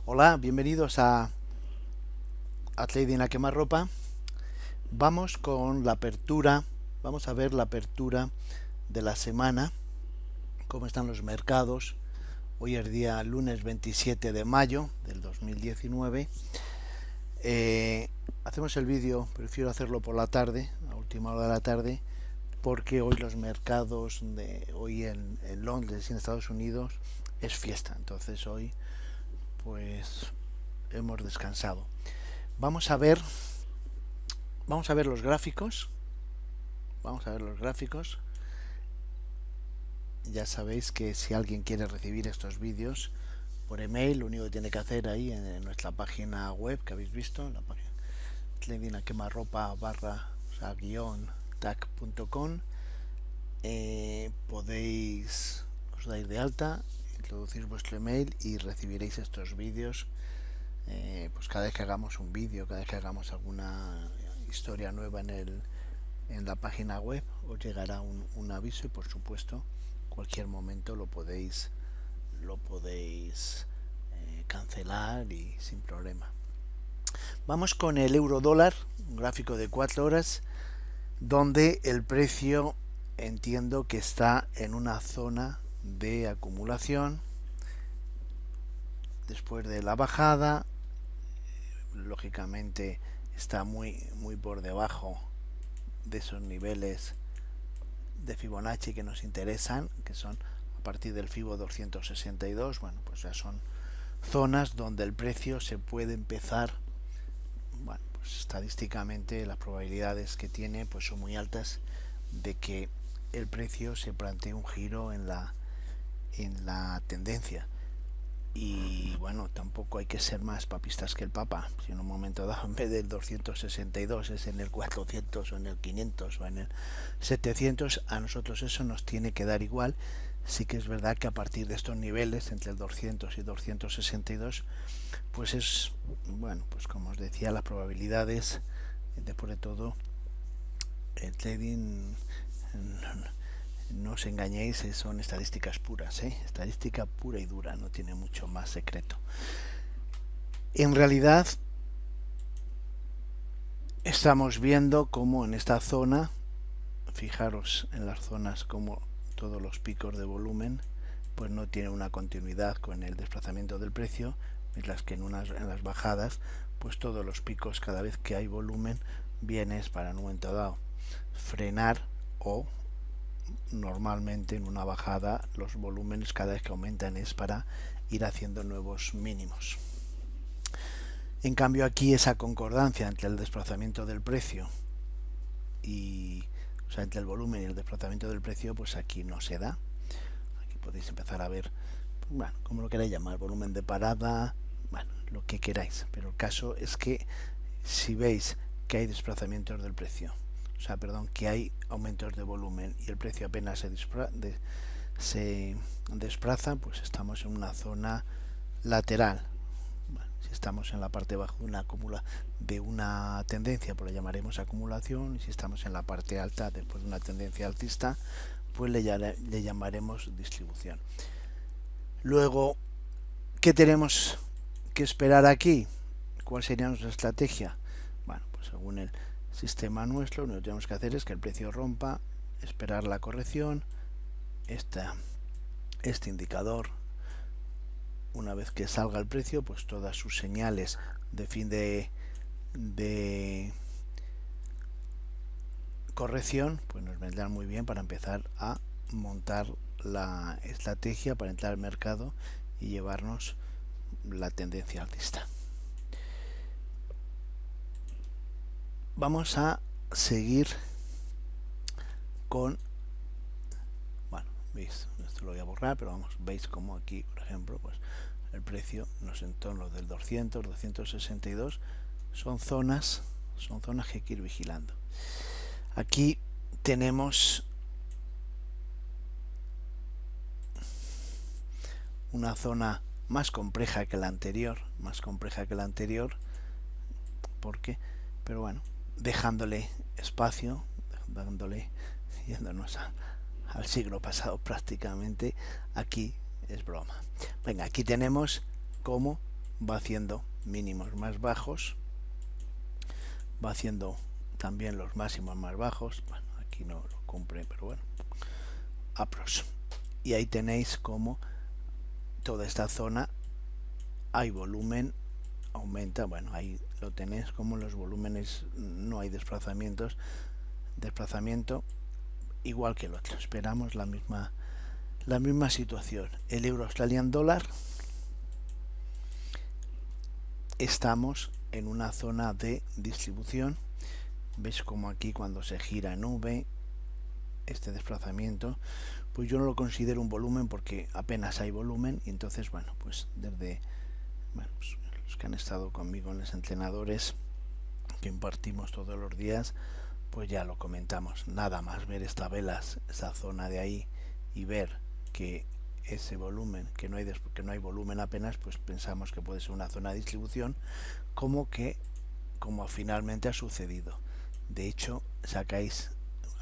Hola, bienvenidos a Trading a Quemarropa. Vamos con la apertura, vamos a ver la apertura de la semana, cómo están los mercados. Hoy es día lunes 27 de mayo del 2019. Hacemos el vídeo, prefiero hacerlo por la tarde, a última hora de la tarde, porque hoy los mercados, hoy en Londres y en Estados Unidos es fiesta. Entonces hoy pues hemos descansado. Vamos a ver los gráficos. Vamos a ver los gráficos. Ya sabéis que si alguien quiere recibir estos vídeos por email, lo único que tiene que hacer ahí en nuestra página web que habéis visto, la página tradingaquemarropa barra, o sea, guión tag.com, podéis, os dais de alta, introducir vuestro email y recibiréis estos vídeos. Pues cada vez que hagamos un vídeo, cada vez que hagamos alguna historia nueva en la página web, os llegará un aviso y por supuesto cualquier momento lo podéis cancelar y sin problema. Vamos con el euro dólar, un gráfico de 4 horas, donde el precio entiendo que está en una zona de acumulación después de la bajada. Lógicamente está muy por debajo de esos niveles de Fibonacci que nos interesan, que son a partir del Fibo 262. Bueno, pues ya son zonas donde el precio se puede empezar, bueno, pues estadísticamente las probabilidades que tiene pues son muy altas de que el precio se plantee un giro en la tendencia. Y bueno, tampoco hay que ser más papistas que el Papa. Si en un momento dado, en vez del 262 es en el 400 o en el 500 o en el 700, a nosotros eso nos tiene que dar igual. Sí que es verdad que a partir de estos niveles, entre el 200 y 262, pues es, bueno, pues como os decía, las probabilidades, después de todo, el trading, no os engañéis, son estadísticas puras, estadística pura y dura, no tiene mucho más secreto. En realidad estamos viendo como en esta zona, fijaros en las zonas como todos los picos de volumen pues no tienen una continuidad con el desplazamiento del precio, mientras que en las bajadas pues todos los picos, cada vez que hay volumen, vienes para en un momento dado frenar, o normalmente en una bajada los volúmenes cada vez que aumentan es para ir haciendo nuevos mínimos. En cambio aquí esa concordancia entre el desplazamiento del precio y, o sea, entre el volumen y el desplazamiento del precio, pues aquí no se da. Aquí podéis empezar a ver, bueno, como lo queráis llamar, volumen de parada, bueno, lo que queráis, pero el caso es que si veis que hay desplazamientos del precio, o sea, perdón, que hay aumentos de volumen y el precio apenas se desplaza, pues estamos en una zona lateral. Bueno, si estamos en la parte baja de una tendencia, pues le llamaremos acumulación, y si estamos en la parte alta después de una tendencia alcista, pues le llamaremos distribución. Luego, ¿qué tenemos que esperar aquí? ¿Cuál sería nuestra estrategia? Bueno, pues según el sistema nuestro, lo que tenemos que hacer es que el precio rompa, esperar la corrección, este indicador, una vez que salga el precio, pues todas sus señales de fin de corrección pues nos vendrán muy bien para empezar a montar la estrategia para entrar al mercado y llevarnos la tendencia alcista. Vamos a seguir con, bueno, veis, esto lo voy a borrar, pero vamos, veis como aquí, por ejemplo, pues el precio en los entornos del 200, 262 son zonas que hay que ir vigilando. Aquí tenemos una zona más compleja que la anterior, porque, pero bueno, dejándole espacio, yéndonos al siglo pasado prácticamente, aquí es broma. Venga, aquí tenemos como va haciendo mínimos más bajos, va haciendo también los máximos más bajos. Bueno, aquí no lo cumple, pero bueno, aprox. Y ahí tenéis como toda esta zona hay volumen, aumenta. Bueno, ahí lo tenéis como los volúmenes, no hay desplazamiento igual que el otro. Esperamos la misma situación. El euro australian dólar, estamos en una zona de distribución. Veis como aquí cuando se gira en V, este desplazamiento, pues yo no lo considero un volumen porque apenas hay volumen. Y entonces, bueno, pues desde pues los que han estado conmigo en los entrenadores que impartimos todos los días, pues ya lo comentamos. Nada más ver esta vela, esa zona de ahí, y ver que ese volumen, que no hay volumen apenas, pues pensamos que puede ser una zona de distribución, como finalmente ha sucedido. De hecho, sacáis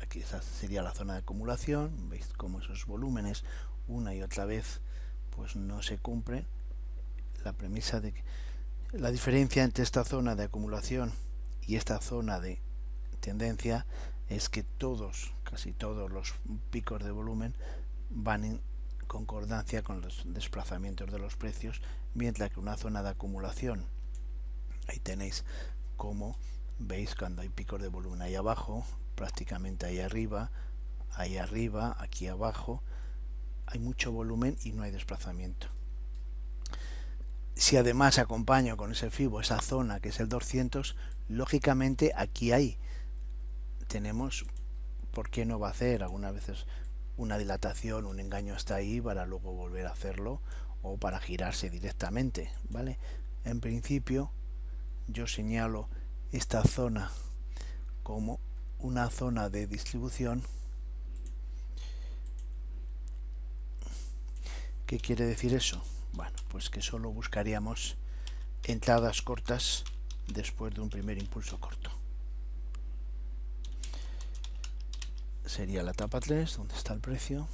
aquí, esa sería la zona de acumulación. Veis como esos volúmenes una y otra vez pues no se cumplen. La premisa de que la diferencia entre esta zona de acumulación y esta zona de tendencia es que casi todos los picos de volumen van en concordancia con los desplazamientos de los precios, mientras que una zona de acumulación, ahí tenéis como veis cuando hay picos de volumen ahí abajo, prácticamente ahí arriba, aquí abajo, hay mucho volumen y no hay desplazamiento. Si además acompaño con ese FIBO esa zona que es el 200, lógicamente aquí tenemos, ¿por qué no va a hacer algunas veces una dilatación, un engaño hasta ahí para luego volver a hacerlo o para girarse directamente, ¿vale? En principio yo señalo esta zona como una zona de distribución. ¿Qué quiere decir eso? Bueno, pues que solo buscaríamos entradas cortas después de un primer impulso corto. Sería la etapa 3, donde está el precio.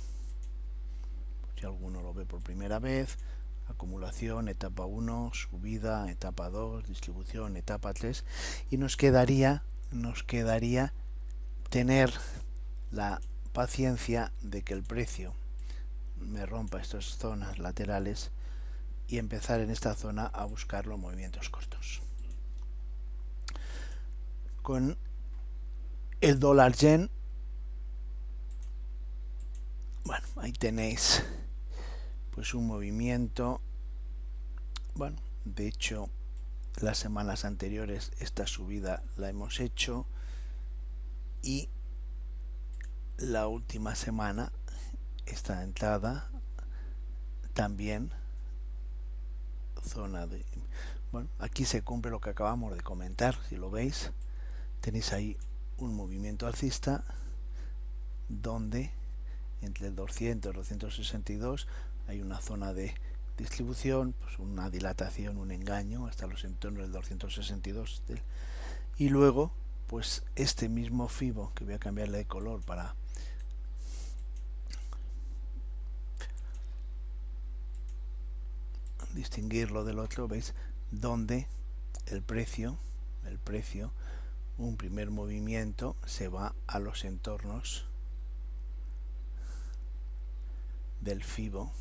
Si alguno lo ve por primera vez, acumulación, etapa 1, subida, etapa 2, distribución, etapa 3, y nos quedaría tener la paciencia de que el precio me rompa estas zonas laterales y empezar en esta zona a buscar los movimientos cortos. Con el dólar yen, bueno, ahí tenéis pues un movimiento. Bueno, de hecho las semanas anteriores esta subida la hemos hecho, y la última semana esta entrada también zona de, bueno, aquí se cumple lo que acabamos de comentar. Si lo veis, tenéis ahí un movimiento alcista donde entre el 200 y 262 hay una zona de distribución, pues una dilatación, un engaño hasta los entornos del 262, y luego pues este mismo FIBO, que voy a cambiarle de color para distinguirlo del otro, veis donde el precio un primer movimiento se va a los entornos del FIBO.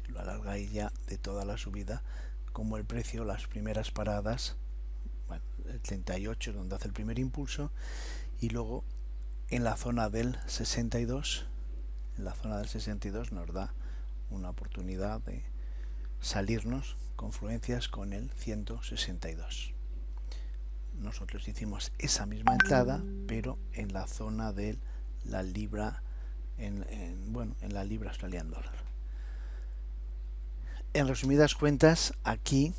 Si lo alargáis ya de toda la subida, como el precio, las primeras paradas, bueno, el 38 es donde hace el primer impulso, y luego en la zona del 62, nos da una oportunidad de salirnos confluencias con el 162. Nosotros hicimos esa misma entrada, pero en la zona de la libra, en la libra australian dólar. En resumidas cuentas, aquí,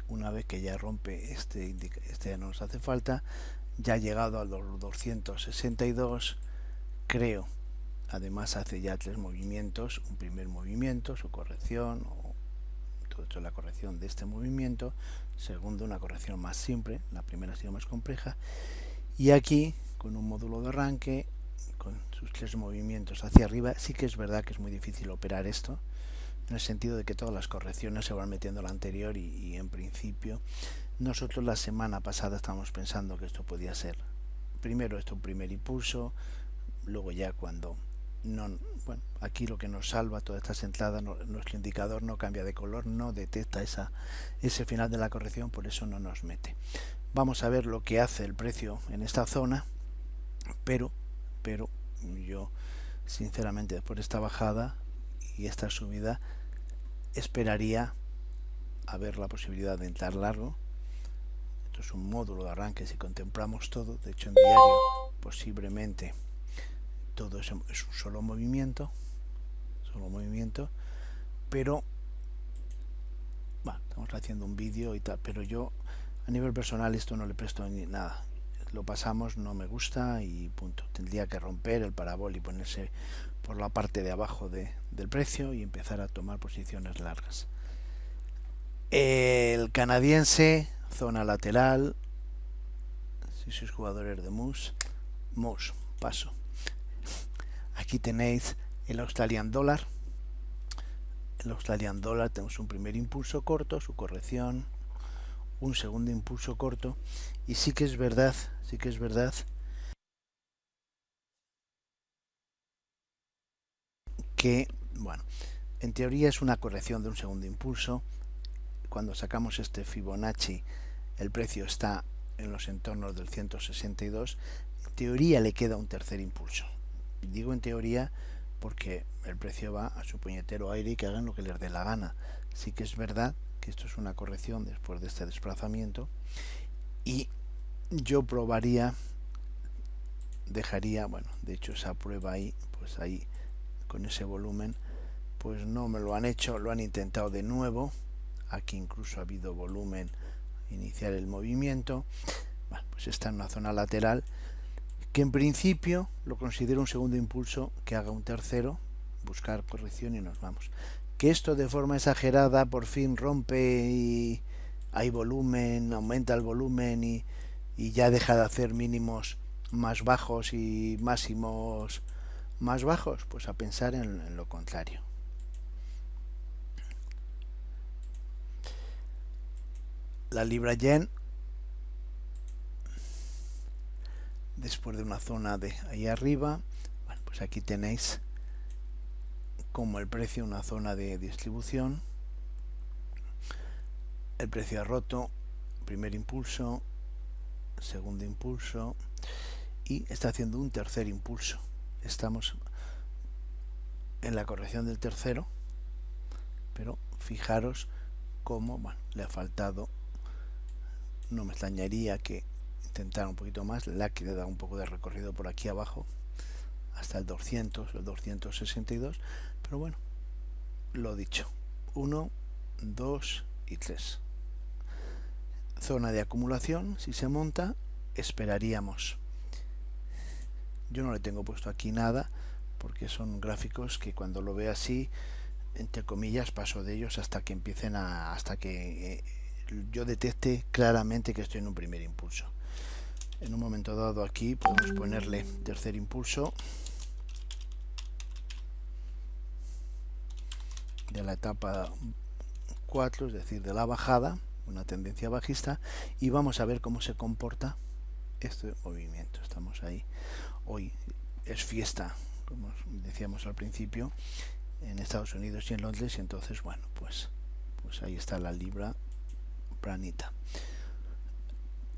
una vez que ya rompe este ya no nos hace falta, ya ha llegado a los 262, creo. Además hace ya 3 movimientos, un primer movimiento, su corrección, o todo esto es la corrección de este movimiento, segundo una corrección más simple, la primera ha sido más compleja, y aquí con un módulo de arranque con sus 3 movimientos hacia arriba. Sí que es verdad que es muy difícil operar esto, en el sentido de que todas las correcciones se van metiendo a la anterior y en principio nosotros la semana pasada estábamos pensando que esto podía ser primero esto un primer impulso, luego ya cuando no, bueno, aquí lo que nos salva todas estas entradas, nuestro indicador no cambia de color, no detecta ese final de la corrección, por eso no nos mete. Vamos a ver lo que hace el precio en esta zona, pero yo sinceramente después de esta bajada y esta subida esperaría a ver la posibilidad de entrar largo. Esto es un módulo de arranque si contemplamos todo, de hecho en diario posiblemente todo es un solo movimiento, pero bueno, estamos haciendo un vídeo y tal, pero yo a nivel personal esto no le presto ni nada, lo pasamos, no me gusta y punto. Tendría que romper el parabol y ponerse por la parte de abajo del precio y empezar a tomar posiciones largas. El canadiense, zona lateral, si sois jugadores de mus, paso. Aquí tenéis el Australian Dollar. El Australian Dollar tenemos un primer impulso corto, su corrección, un segundo impulso corto, y sí que es verdad que, bueno, en teoría es una corrección de un segundo impulso. Cuando sacamos este Fibonacci, el precio está en los entornos del 162. En teoría le queda un tercer impulso. Digo en teoría porque el precio va a su puñetero aire y que hagan lo que les dé la gana. Sí que es verdad que esto es una corrección después de este desplazamiento y yo probaría, dejaría, bueno, de hecho esa prueba ahí, pues ahí con ese volumen, pues no me lo han hecho, lo han intentado de nuevo. Aquí incluso ha habido volumen iniciar el movimiento. Bueno, pues está en una zona lateral que en principio lo considero un segundo impulso, que haga un tercero, buscar corrección y nos vamos. Que esto de forma exagerada por fin rompe y hay volumen, aumenta el volumen y ya deja de hacer mínimos más bajos y máximos más bajos, pues a pensar en lo contrario. La libra yen, después de una zona de ahí arriba, bueno, pues aquí tenéis como el precio, una zona de distribución. El precio ha roto, primer impulso, segundo impulso y está haciendo un tercer impulso. Estamos en la corrección del tercero, pero fijaros cómo, bueno, le ha faltado. No me extrañaría que intentara un poquito más, le ha quedado un poco de recorrido por aquí abajo hasta el 200, el 262, pero bueno, lo dicho, 1, 2 y 3. Zona de acumulación, si se monta, esperaríamos. Yo no le tengo puesto aquí nada porque son gráficos que cuando lo veo así, entre comillas, paso de ellos hasta que empiecen hasta que yo detecte claramente que estoy en un primer impulso. En un momento dado aquí podemos ponerle tercer impulso de la etapa 4, es decir, de la bajada, una tendencia bajista, y vamos a ver cómo se comporta este movimiento. Estamos ahí. Hoy es fiesta, como decíamos al principio, en Estados Unidos y en Londres, y entonces, bueno, pues ahí está la libra planita.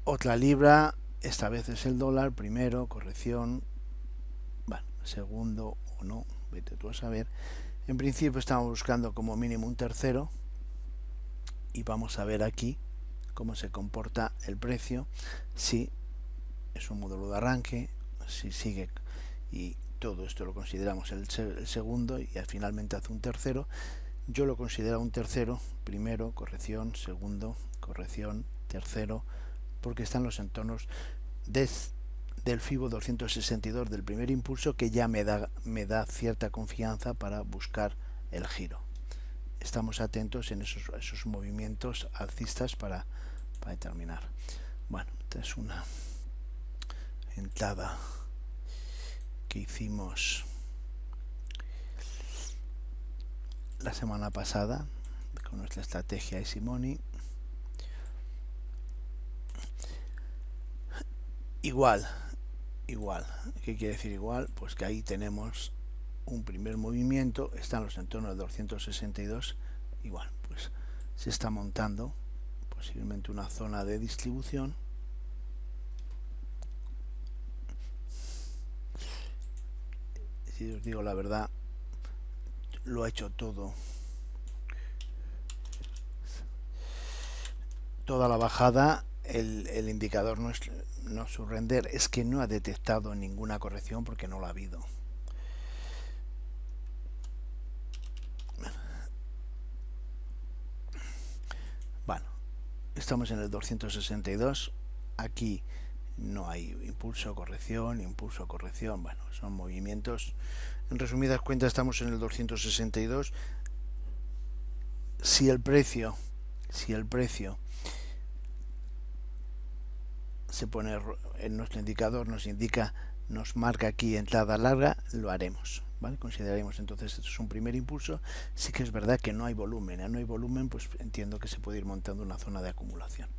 Otra libra, esta vez es el dólar, primero, corrección, bueno, segundo o no, vete tú a saber. En principio estamos buscando como mínimo un tercero y vamos a ver aquí cómo se comporta el precio, si es un módulo de arranque, si sigue, y todo esto lo consideramos el segundo y finalmente hace un tercero. Yo lo considero un tercero, primero, corrección, segundo, corrección, tercero, porque están los entornos del FIBO 262 del primer impulso, que ya me da cierta confianza para buscar el giro. Estamos atentos en esos movimientos alcistas para determinar. Bueno, esta es una entrada que hicimos la semana pasada con nuestra estrategia Easy Money. Igual, ¿qué quiere decir igual? Pues que ahí tenemos un primer movimiento, están los entornos de 262, igual, pues se está montando posiblemente una zona de distribución. Si os digo la verdad, lo ha hecho toda la bajada. El indicador no surrender es que no ha detectado ninguna corrección porque no la ha habido. Bueno, estamos en el 262. Aquí no hay impulso, corrección. Bueno, son movimientos. En resumidas cuentas, estamos en el 262. Si el precio se pone en nuestro indicador, nos marca aquí entrada larga, lo haremos, ¿vale? Consideraremos entonces esto es un primer impulso. Sí que es verdad que no hay volumen, pues entiendo que se puede ir montando una zona de acumulación.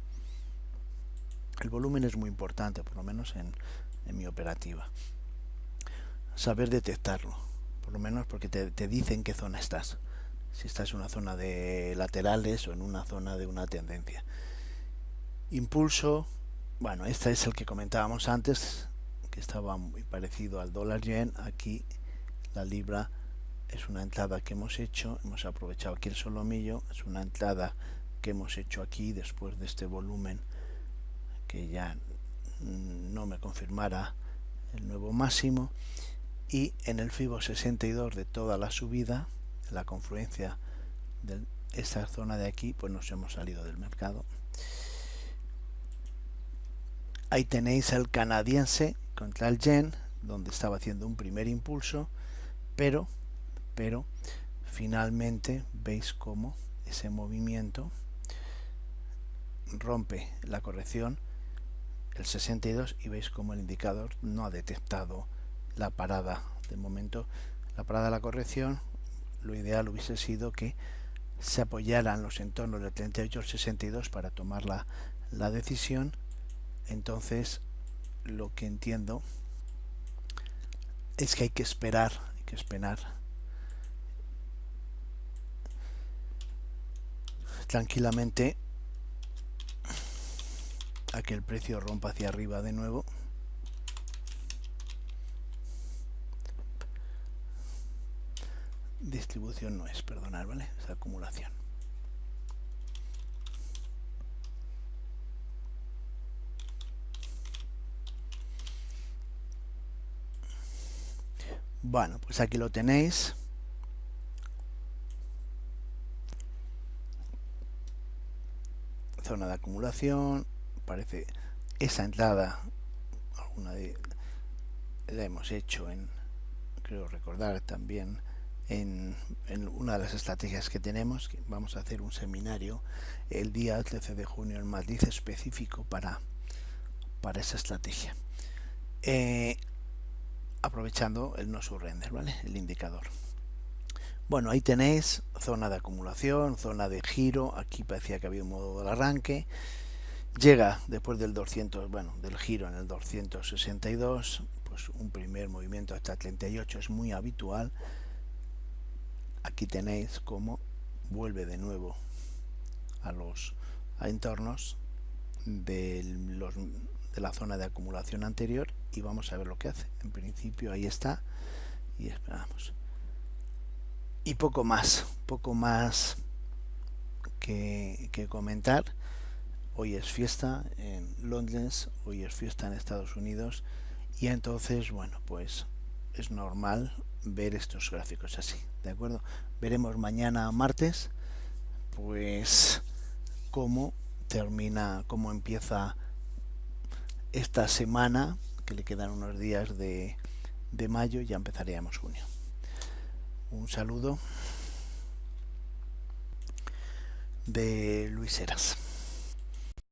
El volumen es muy importante, por lo menos en mi operativa. Saber detectarlo, por lo menos porque te dice en qué zona estás. Si estás en una zona de laterales o en una zona de una tendencia. Impulso, bueno, este es el que comentábamos antes, que estaba muy parecido al dólar yen. Aquí la libra es una entrada que hemos hecho, hemos aprovechado aquí el solomillo, es una entrada que hemos hecho aquí después de este volumen que ya no me confirmara el nuevo máximo, y en el FIBO 62 de toda la subida, la confluencia de esta zona de aquí, pues nos hemos salido del mercado. Ahí tenéis el canadiense contra el yen, donde estaba haciendo un primer impulso, pero finalmente veis cómo ese movimiento rompe la corrección, el 62, y veis cómo el indicador no ha detectado la parada. De momento, la parada de la corrección, lo ideal hubiese sido que se apoyaran los entornos del 38-62 para tomar la decisión. Entonces, lo que entiendo es que hay que esperar tranquilamente a que el precio rompa hacia arriba de nuevo. Distribución no es, perdonad, ¿vale? Es acumulación. Bueno, pues aquí lo tenéis. Zona de acumulación. Parece esa entrada, la hemos hecho creo recordar también, en una de las estrategias que tenemos, que vamos a hacer un seminario el día 13 de junio en Madrid específico para esa estrategia. Aprovechando el no surrender, ¿vale? El indicador. Bueno, ahí tenéis zona de acumulación, zona de giro. Aquí parecía que había un modo de arranque. Llega después del 200, bueno, del giro en el 262, pues un primer movimiento hasta 38 es muy habitual. Aquí tenéis cómo vuelve de nuevo a los entornos de la zona de acumulación anterior, y vamos a ver lo que hace. En principio ahí está, y esperamos. Y poco más que comentar. Hoy es fiesta en Londres, hoy es fiesta en Estados Unidos, y entonces, bueno, pues es normal ver estos gráficos así, ¿de acuerdo? Veremos mañana martes, pues cómo empieza esta semana, que le quedan unos días de mayo, ya empezaríamos junio. Un saludo de Luis Heras.